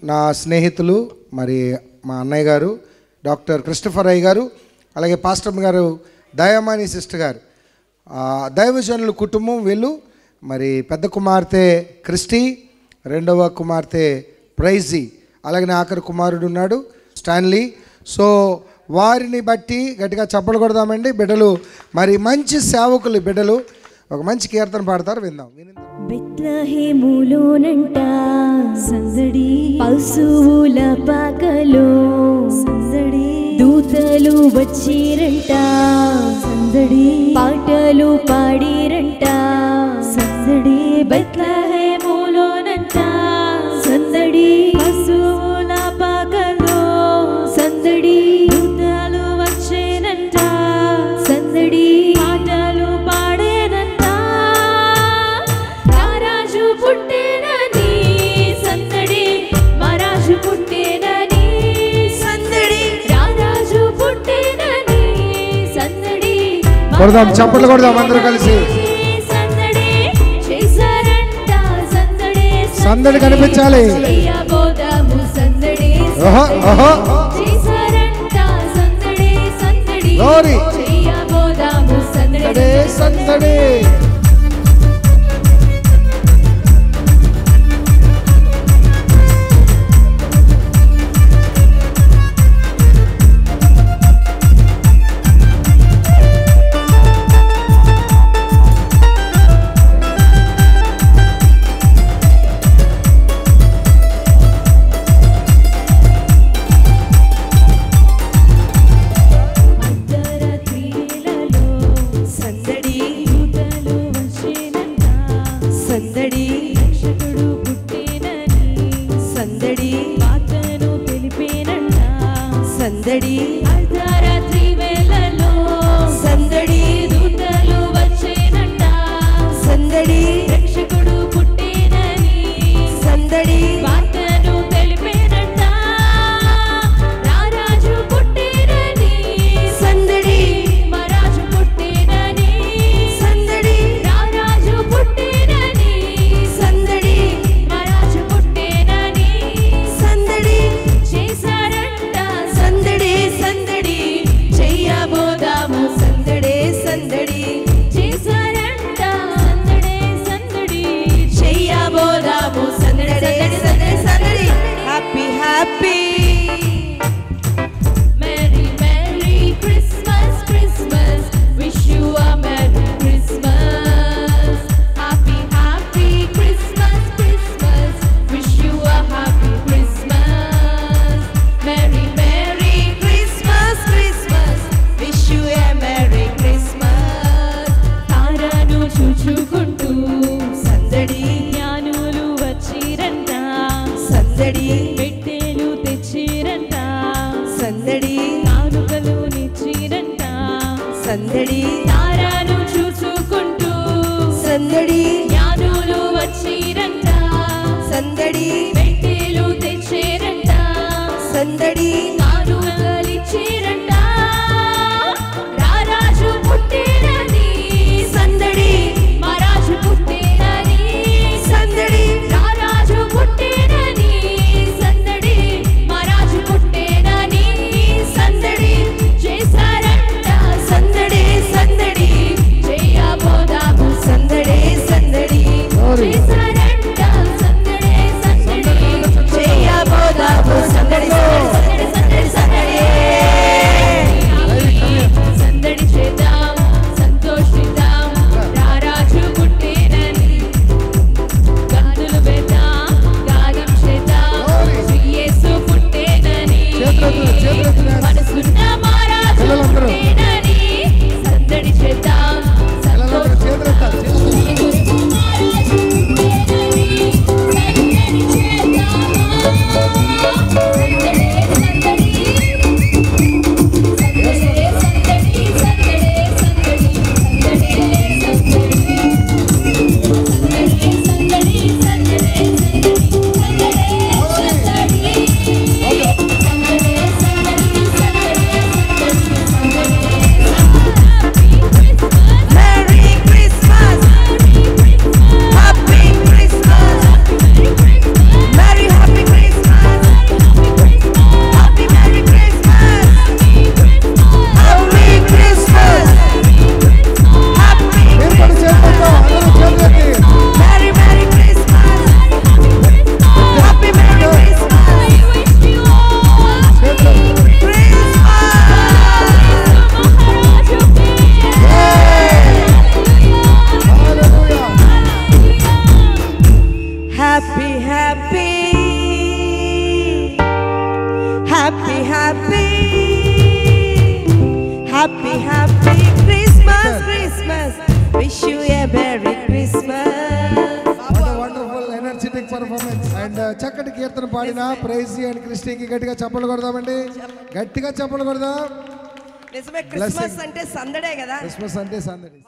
నా స్నేహితులు మరి మా అన్నయ్య గారు డాక్టర్ క్రిస్టఫర్ అయ్య గారు, అలాగే పాస్టర్ గారు దయామణి సిస్టర్ గారు, దైవజనుల కుటుంబం వీళ్ళు. మరి పెద్ద కుమార్తె క్రిస్టీ, రెండవ కుమార్తె ప్రైజీ, అలాగే ఆఖరి కుమారుడు ఉన్నాడు స్టాన్లీ. సో వారిని బట్టి గట్టిగా చప్పలు కొడదామండి. బిడ్డలు మరి మంచి సేవకులు, బిడ్డలు ఒక మంచి కీర్తన పాడతారు, విందాం. బెత్లెహేములోనంట సందడి, పశువుల పాకలో సందడి, దూతలు వచ్చిరంట సందడి, పాటలు పాడిరంట సందడి. బెత్లెహేములోనంట సందడి, పశువుల పాకలో సందడి, దూతలు వచ్చేనంట సందడి, పాటలు పాడేనంట. రారాజు పుట్టేనని సందడి, మరాజు పుట్టేనని సందడి, రారాజు పుట్టేనని సందడి. కొడదాం, చప్పట్లు కొడదాం అందరూ కలిసి. సందడి చేశారంట సందడి, సందడి కనిపించాలి. చేయబోదాము సందడి, చేశారంట సందడి సందడి, చేయబోదాము సందడి సందడి. సందడి అర్ధరాత్రి వేళలో సందడి, దూతలు వచ్చేనంట సందడి, రక్షకుడు పుట్టేనని సందడి, వార్తను తెలిపేనంట. రారాజు పుట్టేనని సందడి, మరాజు పుట్టేనని సందడి, రారాజు పుట్టేనని సందడి, మరాజు పుట్టేనని సందడి. చేశారంట సందడి సందడి, చెయ్యబోదాము సందడి సందడి, చేశారంట సందడి సందడి, చెయ్యబోదాము సందడి సందడి సందడి. Happy happy merry merry Christmas Christmas, wish you a merry Christmas. Happy happy Christmas Christmas, wish you a happy Christmas. Merry merry Christmas Christmas, wish you a merry Christmas. తారను చూచుకుంటూ సందడి, జ్ఞానులు వచ్చిరంట సందడి, పెట్టెలు తెచ్చిరంట సందడి, కానుకలు నిచ్చిరంట సందడి. తారను చూచుకుంటూ సందడి, జ్ఞానులు వచ్చిరంట సందడి, పెట్టెలు తెచ్చిరంట సందడి, కానుకలిచ్చిరంట. రారాజు పుట్టేనని సందడి, మరాజు పుట్టేనని సందడి, రారాజు పుట్టేనని సందడి, మరాజు పుట్టేనని సందడి, చేశారంట సందడి సందడి. చక్కటి కీర్తన పాడిన ప్రైజీ అండ్ క్రిస్టీకి గట్టిగా చప్పలు కొడదామండి, గట్టిగా చప్పలు కొడదాం. నిజమే, క్రిస్మస్ అంటే సందడే కదా. క్రిస్మస్ అంటే సందడి.